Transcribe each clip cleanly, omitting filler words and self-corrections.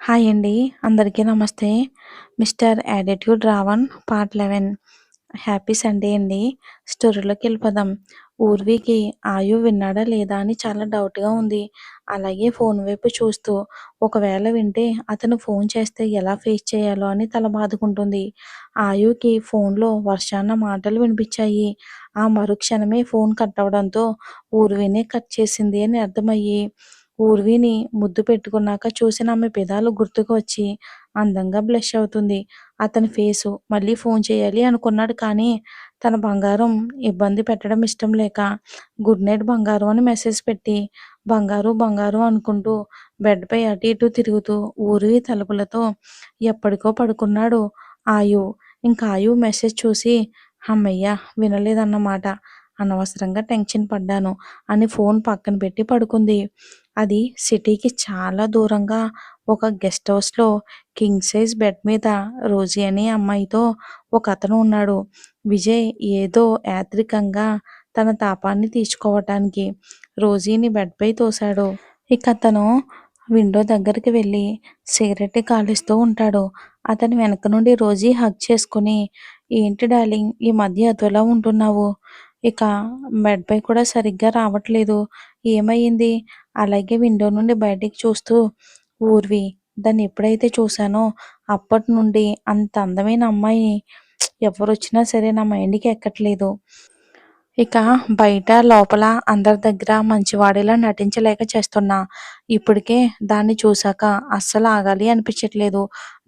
Hi అండి. అందరికీ నమస్తే. Mister attitude Ravan part 11. Happy Sunday అండి. స్టోరీలోకెళ్ళిపోదాం. ఊర్వికి ఆయు విన్నాడా లేదా అని చాలా డౌట్‌గా ఉంది. అలాగే ఫోన్ వైపు చూస్తూ, ఒకవేళ వింటే అతను ఫోన్ చేస్తే ఎలా ఫేస్ చేయాలో అని తల బాదుకుంటుంది. ఆయుకి ఫోన్‌లో వర్షాన్న మాటలు వినిపించాయి. ఆ మరుక్షణమే ఫోన్ కట్ అవ్వడంతో ఊర్వినే కట్ చేసింది అని అర్థమయ్యి, ఊర్విని ముద్దు పెట్టుకున్నాక చూసిన ఆమె పెదాలు గుర్తుకు వచ్చి అందంగా బ్లష్ అవుతుంది. అతని ఫేసు మళ్ళీ ఫోన్ చేయాలి అనుకున్నాడు కానీ తన బంగారం ఇబ్బంది పెట్టడం ఇష్టం లేక గుడ్ నైట్ బంగారం అని మెసేజ్ పెట్టి బంగారు బంగారు అనుకుంటూ బెడ్‌పై అటు ఇటు తిరుగుతూ ఊర్వి తలుపులతో ఎప్పటికో పడుకున్నాడు ఆయు. ఇంక ఆయు మెసేజ్ చూసి హమ్మయ్య! వినలేదన్నమాట. అనవసరంగా టెన్షన్ పడ్డాను అని ఫోన్ పక్కన పెట్టి పడుకుంది. అది సిటీకి చాలా దూరంగా ఒక గెస్ట్ హౌస్‌లో కింగ్ సైజ్ బెడ్ మీద రోజీ అనే అమ్మాయితో ఒకతను ఉన్నాడు. విజయ్ ఏదో యాత్రికంగా తన తాపాన్ని తీర్చుకోవటానికి రోజీని బెడ్‌పై తోశాడు. ఇకతను విండో దగ్గరికి వెళ్ళి సిగరెట్ కాలుస్తూ ఉంటాడు. అతని వెనక నుండి రోజీ హగ్ చేసుకొని, "ఏంటి డార్లింగ్ ఈ మధ్య అదోలా ఉంటున్నావు? ఇక బెడ్‌పై కూడా సరిగ్గా రావట్లేదు. ఏమయింది?" అలాగే విండో నుండి బయటికి చూస్తూ, ఊర్వి దాన్ని ఎప్పుడైతే చూశానో అప్పటి నుండి అంత అందమైన అమ్మాయి ఎవరొచ్చినా సరే నా మైండ్‌కి ఎక్కట్లేదు. ఇక బయట, లోపల అందరి దగ్గర మంచివాడిలా నటించలేక చేస్తున్నా. ఇప్పటికే దాన్ని చూశాక అస్సలు ఆగాలి అనిపించట్లేదు.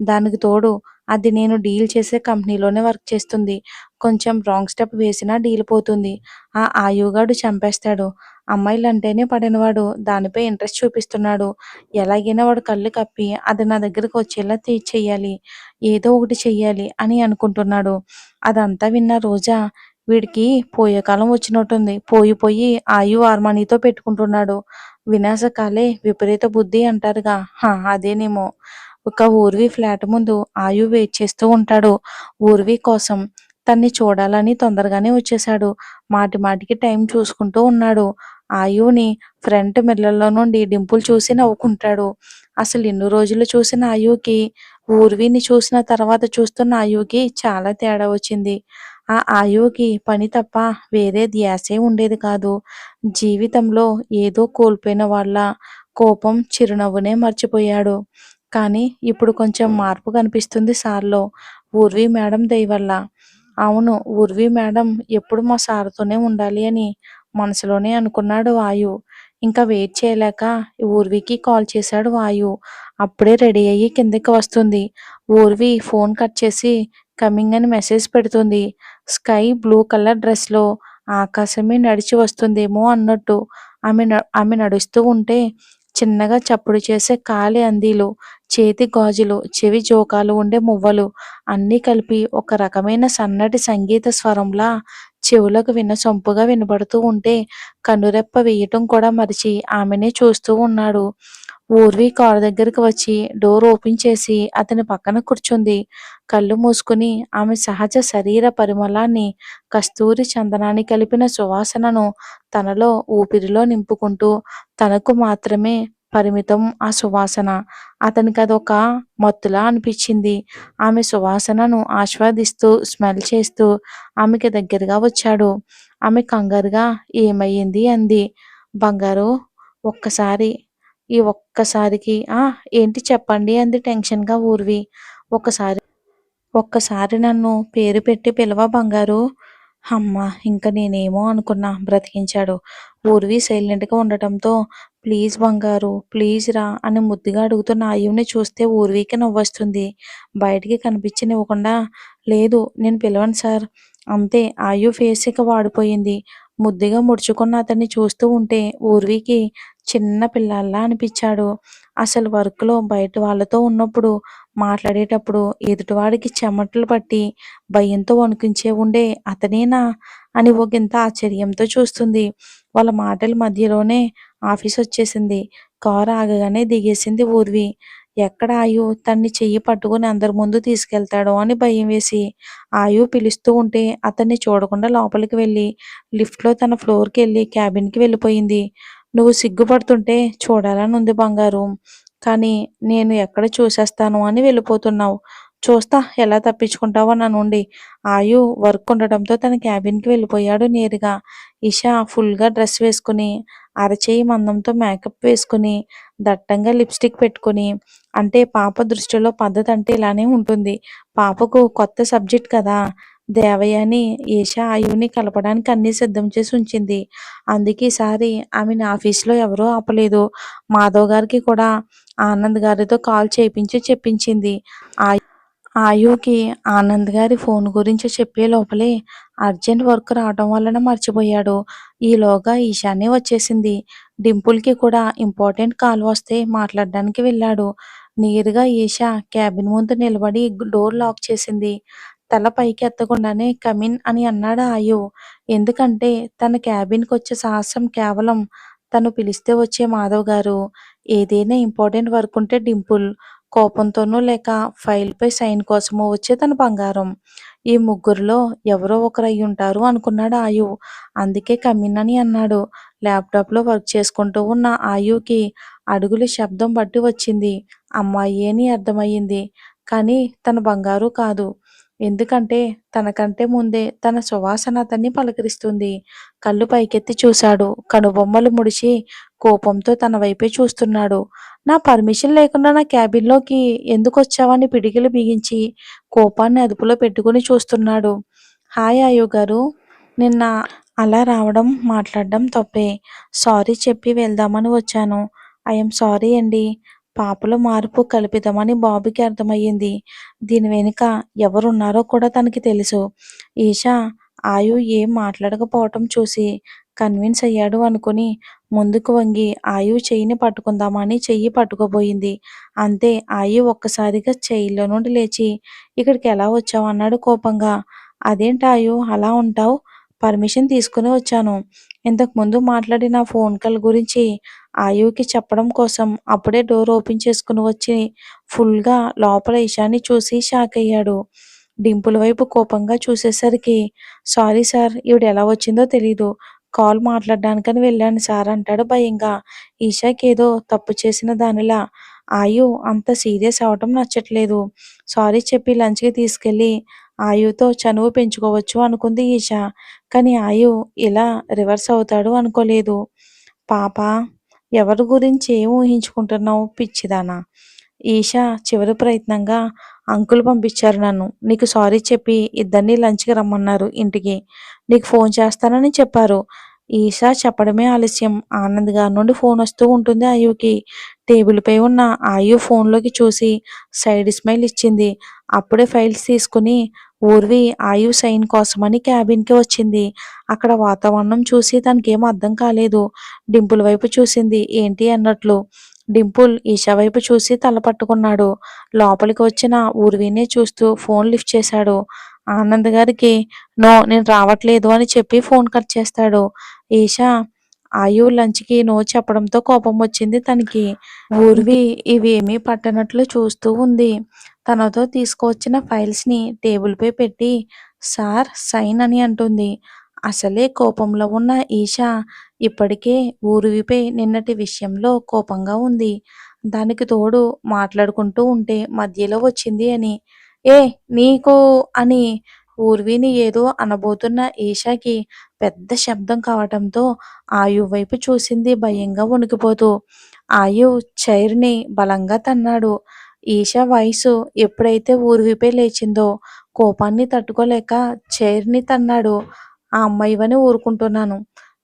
దానికి తోడు అది నేను డీల్ చేసే కంపెనీలోనే వర్క్ చేస్తుంది. కొంచెం రాంగ్ స్టెప్ వేసినా డీల్ పోతుంది. ఆ ఆయుగాడు చంపేస్తాడు. అమ్మాయిలంటేనే పడినవాడు దానిపై ఇంట్రెస్ట్ చూపిస్తున్నాడు. ఎలాగైనా వాడు కళ్ళు కప్పి అది నా దగ్గరకు వచ్చేలా చెయ్యాలి. ఏదో ఒకటి చెయ్యాలి అని అనుకుంటున్నాడు. అదంతా విన్న రోజా, వీడికి పోయే కాలం వచ్చినట్టుంది. పోయి పోయి ఆయు హార్మనీతో పెట్టుకుంటున్నాడు. వినాశకాలే విపరీత బుద్ధి అంటారుగా, అదేనేమో. ఒక ఊర్వి ఫ్లాట్ ముందు ఆయు వెయిట్ చేస్తూ ఉంటాడు. ఊర్వి కోసం తన్ని చూడాలని తొందరగానే వచ్చేశాడు. మాటి మాటికి టైం చూసుకుంటూ ఉన్నాడు. ఆయుని ఫ్రంట్ మిర్రర్‌లో నుండి డింపుల్ చూసి నవ్వుకుంటాడు. అసలు ఇన్ని రోజులు చూసిన ఆయుకి, ఊర్విని చూసిన తర్వాత చూస్తున్న ఆయుకి చాలా తేడా వచ్చింది. ఆ ఆయువుకి పని తప్ప వేరే ధ్యాసే ఉండేది కాదు. జీవితంలో ఏదో కోల్పోయిన వాళ్ళ కోపం, చిరునవ్వునే మర్చిపోయాడు. కానీ ఇప్పుడు కొంచెం మార్పు కనిపిస్తుంది సార్‌లో. ఊర్వి మేడం దయ వల్ల. అవును, ఊర్వి మేడం ఎప్పుడు మా సార్‌తోనే ఉండాలి అని మనసులోనే అనుకున్నాడు వాయు. ఇంకా వెయిట్ చేయలేక ఊర్వికి కాల్ చేశాడు వాయు. అప్పుడే రెడీ అయ్యి కిందకి వస్తుంది. ఊర్వి ఫోన్ కట్ చేసి కమింగ్ అని మెసేజ్ పెడుతుంది. స్కై బ్లూ కలర్ డ్రెస్‌లో ఆకాశమే నడిచి వస్తుందేమో అన్నట్టు ఆమె నడుస్తూ ఉంటే చిన్నగా చప్పుడు చేసే కాలి అందిలు, చేతి గాజులు, చెవి జోకాలు ఉండే మువ్వలు అన్నీ కలిపి ఒక రకమైన సన్నటి సంగీత స్వరంలా చెవులకు వినసొంపుగా వినబడుతూ ఉంటే కనురెప్ప వేయటం కూడా మరిచి ఆమెనే చూస్తూ ఉన్నాడు. ఊర్వి కారు దగ్గరికి వచ్చి డోర్ ఓపెన్ చేసి అతని పక్కన కూర్చుంది. కళ్ళు మూసుకుని ఆమె సహజ శరీర పరిమళాన్ని, కస్తూరి చందనాన్ని కలిపిన సువాసనను తనలో ఊపిరిలో నింపుకుంటూ తనకు మాత్రమే పరిమితం ఆ సువాసన. అతనికదొక మత్తులా అనిపించింది. ఆమె సువాసనను ఆస్వాదిస్తూ, స్మెల్ చేస్తూ ఆమెకి దగ్గరగా వచ్చాడు. ఆమె కంగారుగా ఏమయ్యింది అంది. బంగారు, ఒక్కసారి ఈ ఒక్కసారికి ఏంటి చెప్పండి అంది టెన్షన్‌గా ఊర్వి. ఒక్కసారి ఒక్కసారి నన్ను పేరు పెట్టి పిలవ బంగారు. హమ్మ! ఇంక నేనేమో అనుకున్నా బ్రతికించాడు. ఊర్వి సైలెంట్‌గా ఉండటంతో ప్లీజ్ బంగారు, ప్లీజ్ రా అని ముద్దుగా అడుగుతున్న ఆయువుని చూస్తే ఊర్వికి నవ్వొస్తుంది. బయటికి కనిపించనివ్వకుండా లేదు నేను పిలవను సార్. అంతే. ఆయు ఫేస్ ఇక వాడిపోయింది. ముద్దుగా ముడుచుకున్న అతన్ని చూస్తూ ఉంటే ఊర్వికి చిన్న పిల్లాడిలా అనిపించాడు. అసలు వర్క్‌లో బయట వాళ్ళతో ఉన్నప్పుడు, మాట్లాడేటప్పుడు ఎదుటివాడికి చెమటలు పట్టి భయంతో వణికించే ఉండే అతనేనా అని ఒకంత ఆశ్చర్యంతో చూస్తుంది. వాళ్ళ మాటల మధ్యలోనే ఆఫీసొచ్చేసింది. కారు ఆగగానే దిగేసింది ఊర్వి. ఎక్కడ ఆయు తన్ని చెయ్యి పట్టుకుని అందరి ముందు తీసుకెళ్తాడో అని భయం వేసి ఆయు పిలుస్తూ ఉంటే అతన్ని చూడకుండా లోపలికి వెళ్ళి లిఫ్ట్‌లో తన ఫ్లోర్‌కెళ్ళి క్యాబిన్‌కి వెళ్ళిపోయింది. నువ్వు సిగ్గుపడుతుంటే చూడాలనుంది బంగారు. కానీ నేను ఎక్కడ చూసేస్తాను అని వెళ్ళిపోతున్నావు. చూస్తా ఎలా తప్పించుకుంటావో నా నుండి. ఆయు వర్క్ ఉండడంతో తన క్యాబిన్‌కి వెళ్ళిపోయాడు నేరుగా. ఇషా ఫుల్‌గా డ్రెస్ వేసుకొని, అరచేయి మందంతో మేకప్ వేసుకొని, దట్టంగా లిప్‌స్టిక్ పెట్టుకొని, అంటే పాప దృష్టిలో పద్ధతంటే ఇలానే ఉంటుంది. పాపకు కొత్త సబ్జెక్ట్ కదా! దేవయాని ఈషా, ఆయుని కలపడానికి అన్నీ సిద్ధం చేసి ఉంచింది. అందుకే ఈసారి ఆమెని ఆఫీస్‌లో ఎవరూ ఆపలేదు. మాధవ్ గారికి కూడా ఆనంద్ గారితో కాల్ చేపించి చెప్పించింది. ఆయుకి ఆనంద్ గారి ఫోన్ గురించి చెప్పే లోపలే అర్జెంట్ వర్క్ రావడం వలన మర్చిపోయాడు. ఈలోగా ఈశాన్య వచ్చేసింది. డింపుల్‌కి కూడా ఇంపార్టెంట్ కాల్ వస్తే మాట్లాడడానికి వెళ్ళాడు. నేరుగా ఈషా క్యాబిన్ ముందు నిలబడి డోర్ లాక్ చేసింది. తల పైకి ఎత్తకుండానే కమిన్ అని అన్నాడు ఆయు. ఎందుకంటే తన క్యాబిన్‌కొచ్చే సాహసం కేవలం తను పిలిస్తే వచ్చే మాధవ్ గారు. ఏదైనా ఇంపార్టెంట్ వర్క్ ఉంటే డింపుల్, కోపంతోనో లేక ఫైల్‌పై సైన్ కోసమో వచ్చే తన బంగారం. ఈ ముగ్గురిలో ఎవరో ఒకరు అయ్యుంటారు అనుకున్నాడు ఆయు. అందుకే కమిన్ అని అన్నాడు. ల్యాప్‌టాప్‌లో వర్క్ చేసుకుంటూ ఉన్న ఆయుకి అడుగుల శబ్దం బట్టి వచ్చింది. అమ్మాయి అని అర్థమయ్యింది. కానీ తన బంగారు కాదు. ఎందుకంటే తనకంటే ముందే తన సువాసన అతన్ని పలకరిస్తుంది. కళ్ళు పైకెత్తి చూశాడు. కనుబొమ్మలు ముడిచి కోపంతో తన వైపే చూస్తున్నాడు. నా పర్మిషన్ లేకుండా నా క్యాబిన్‌లోకి ఎందుకొచ్చావని పిడికిలి బిగించి కోపాన్ని అదుపులో పెట్టుకుని చూస్తున్నాడు. హాయ్ ఆయు గారు. నిన్న అలా రావడం, మాట్లాడడం తప్పే. సారీ చెప్పి వెళ్దామని వచ్చాను. ఐయామ్ సారీ అండి. పాపలో మార్పు కల్పితమని బాబుకి అర్థమయ్యింది. దీని వెనుక ఎవరున్నారో కూడా తనకి తెలుసు. ఈషా ఆయు ఏం మాట్లాడకపోవటం చూసి కన్విన్స్ అయ్యాడు అనుకుని ముందుకు వంగి ఆయు చెయ్యిని పట్టుకుందామని చెయ్యి పట్టుకోబోయింది. అంతే ఆయు ఒక్కసారిగా చైర్‌లో నుండి లేచి ఇక్కడికి ఎలా వచ్చావు అన్నాడు కోపంగా. అదేంటి ఆయు అలా ఉంటావు? పర్మిషన్ తీసుకుని వచ్చాను. ఇంతకుముందు మాట్లాడిన ఫోన్ కాల్ గురించి ఆయుకి చెప్పడం కోసం అప్పుడే డోర్ ఓపెన్ చేసుకుని వచ్చి ఫుల్‌గా లోపల ఇషాని చూసి షాక్ అయ్యాడు. డింపుల్ వైపు కోపంగా చూసేసరికి సారీ సార్ ఈవిడ ఎలా వచ్చిందో తెలీదు. కాల్ మాట్లాడడానికని వెళ్ళాను సార్ అంటాడు భయంగా. ఈషాకేదో తప్పు చేసిన దానిలా. ఆయు అంత సీరియస్ అవ్వటం నచ్చట్లేదు. సారీ చెప్పి లంచ్‌కి తీసుకెళ్ళి ఆయుతో చనువు పెంచుకోవచ్చు అనుకుంది ఈష. కానీ ఆయు ఇలా రివర్స్ అవుతాడు అనుకోలేదు. పాపా! ఎవరి గురించి ఏం ఊహించుకుంటున్నావు పిచ్చిదానా! ఈష చివరి ప్రయత్నంగా అంకుల్ పంపించారు నన్ను. నీకు సారీ చెప్పి ఇద్దరిని లంచ్‌కి రమ్మన్నారు ఇంటికి. నీకు ఫోన్ చేస్తానని చెప్పారు. ఈష చెప్పడమే ఆలస్యం. ఆనంద్ గారి నుండి ఫోన్ వస్తూ ఉంటుంది ఆయుకి. టేబుల్‌పై ఉన్న ఆయు ఫోన్‌లోకి చూసి సైడ్ స్మైల్ ఇచ్చింది. అప్పుడే ఫైల్స్ తీసుకుని ఊర్వి ఆయు సైన్ కోసమని క్యాబిన్‌కి వచ్చింది. అక్కడ వాతావరణం చూసి తనకేం అర్థం కాలేదు. డింపుల్ వైపు చూసింది ఏంటి అన్నట్లు. డింపుల్ ఈషా వైపు చూసి తల పట్టుకున్నాడు. లోపలికి వచ్చిన ఊర్వినే చూస్తూ ఫోన్ లిఫ్ట్ చేశాడు. ఆనంద్ గారికి నో నేను రావట్లేదు అని చెప్పి ఫోన్ కట్ చేస్తాడు. ఈషా ఆయు లంచ్‌కి నో చెప్పడంతో కోపం వచ్చింది తనకి. ఊర్వి ఇవేమీ పట్టనట్లు చూస్తూ ఉంది. తనతో తీసుకువచ్చిన ఫైల్స్‌ని టేబుల్‌పై పెట్టి సార్ సైన్ అని అంటుంది. అసలే కోపంలో ఉన్న ఈషా ఇప్పటికే ఊర్విపై నిన్నటి విషయంలో కోపంగా ఉంది. దానికి తోడు మాట్లాడుకుంటూ ఉంటే మధ్యలో వచ్చింది అని. ఏ నీకు అని ఊర్విని ఏదో అనబోతున్న ఈషాకి పెద్ద శబ్దం కావటంతో ఆయు వైపు చూసింది భయంగా వణికిపోతూ. ఆయు చైర్‌ని బలంగా తన్నాడు. ఈషా వాయిసు ఎప్పుడైతే ఊర్విపై లేచిందో కోపాన్ని తట్టుకోలేక చైర్‌ని తన్నాడు. ఆ అమ్మాయివని ఊరుకుంటున్నాను.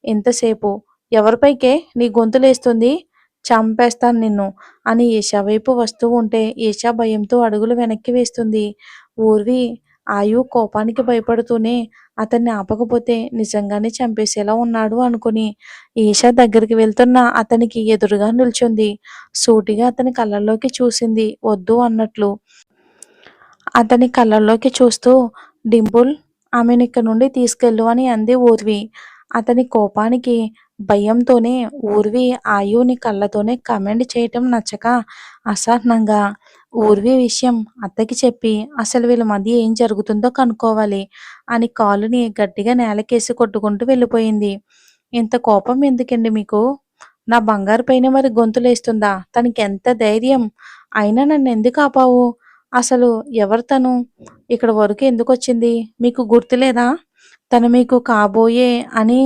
ఇంతసేపు ఎవరిపైకే నీ గొంతు లేస్తుంది? చంపేస్తాను నిన్ను అని ఈషా వైపు వస్తూ ఉంటే ఈషా భయంతో అడుగులు వెనక్కి వేస్తుంది. ఊర్వి ఆయు కోపానికి భయపడుతూనే అతన్ని ఆపకపోతే నిజంగానే చంపేసేలా ఉన్నాడు అనుకుని ఈషా దగ్గరికి వెళ్తున్న అతనికి ఎదురుగా నిల్చుంది. సూటిగా అతని కళ్ళల్లోకి చూసింది వద్దు అన్నట్లు. అతని కళ్ళల్లోకి చూస్తూ డింపుల్ ఆమెనిక్కడి నుండి తీసుకెళ్ళు అని అంది ఊర్వి. అతని కోపానికి, భయంతోనే ఊర్వి ఆయుని కళ్ళతోనే కమెండ్ చేయటం నచ్చక అసహనంగా ఊర్వి విషయం అత్తకి చెప్పి అసలు వీళ్ళ మధ్య ఏం జరుగుతుందో కనుక్కోవాలి అని కాలుని గట్టిగా నేలకేసి కొట్టుకుంటూ వెళ్ళిపోయింది. ఇంత కోపం ఎందుకండి మీకు? నా బంగారు పైన మరి గొంతులేస్తుందా? తనకెంత ధైర్యం! అయినా నన్నెందుకు ఆపావు? అసలు ఎవరు తను? ఇక్కడి వరకు ఎందుకొచ్చింది? మీకు గుర్తులేదా? తను మీకు కాబోయే అని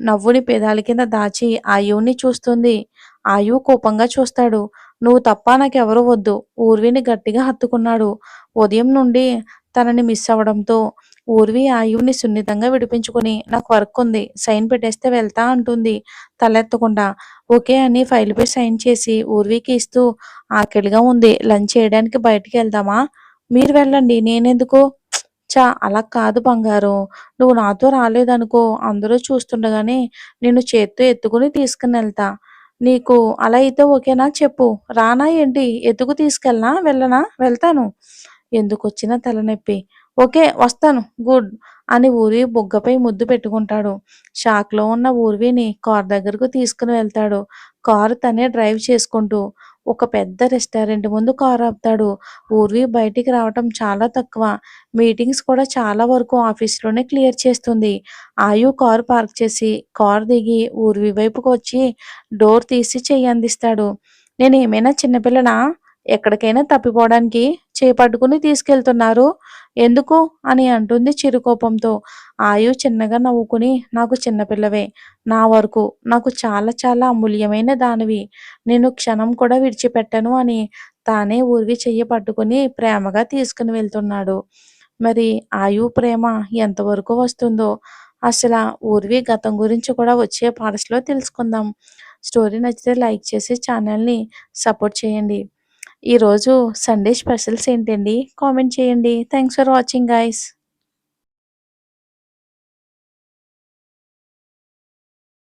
నవ్వుని పెదాల కింద దాచి ఆయువుని చూస్తుంది. ఆయువు కోపంగా చూస్తాడు. నువ్వు తప్ప నాకెవరూ వద్దు. ఊర్విని గట్టిగా హత్తుకున్నాడు. ఉదయం నుండి తనని మిస్ అవ్వడంతో ఊర్వి ఆయువుని సున్నితంగా విడిపించుకుని నాకు వర్క్ ఉంది. సైన్ పెట్టేస్తే వెళ్తా అంటుంది తలెత్తకుండా. ఓకే అని ఫైల్‌పై సైన్ చేసి ఊర్వికి ఇస్తూ ఆకలిగా ఉంది. లంచ్ చేయడానికి బయటికెళ్దామా? మీరు వెళ్ళండి. నేనెందుకు? అలా కాదు బంగారం. నువ్వు నాతో రాలేదనుకో అందరూ చూస్తుండగానే నిన్ను చేత్తో ఎత్తుకుని తీసుకునెళ్తా. నీకు అలా అయితే ఓకేనా చెప్పు. రానా ఏంటి? ఎత్తుకు తీసుకెళ్ళనా? వెళ్ళనా? వెళ్తాను. ఎందుకొచ్చిన తలనొప్పి. ఓకే. వస్తాను. గుడ్ అని ఊర్వి బుగ్గపై ముద్దు పెట్టుకుంటాడు. షాక్‌లో ఉన్న ఊర్విని కారు దగ్గరకు తీసుకుని వెళ్తాడు. కారు తనే డ్రైవ్ చేసుకుంటూ ఒక పెద్ద రెస్టారెంట్ ముందు కారు ఆపుతాడు. ఊర్వి బయటికి రావటం చాలా తక్కువ. మీటింగ్స్ కూడా చాలా వరకు ఆఫీస్‌లోనే క్లియర్ చేస్తుంది. ఆయు కారు పార్క్ చేసి, కారు దిగి ఊర్వి వైపుకు వచ్చి డోర్ తీసి చెయ్యి అందిస్తాడు. నేనేమైనా చిన్న పిల్లనా? ఎక్కడికైనా తప్పిపోవడానికి చేయి పట్టుకుని తీసుకెళ్తున్నారు. ఎందుకు? అని అంటుంది చిరుకోపంతో. ఆయు చిన్నగా నవ్వుకుని నాకు చిన్నపిల్లవే. నా వరకు నాకు చాలా చాలా అమూల్యమైన దానివి. నేను క్షణం కూడా విడిచిపెట్టను అని తానే ఊర్వి చెయ్యి పట్టుకుని ప్రేమగా తీసుకుని వెళ్తున్నాడు. మరి ఆయు ప్రేమ ఎంతవరకు వస్తుందో అసల ఊర్వి గతం గురించి కూడా వచ్చే పార్ట్స్‌లో తెలుసుకుందాం. స్టోరీ నచ్చితే లైక్ చేసి ఛానల్‌ని సపోర్ట్ చేయండి. ఈరోజు సండే స్పెషల్స్ ఏంటండి? కామెంట్ చేయండి. Thanks for watching guys.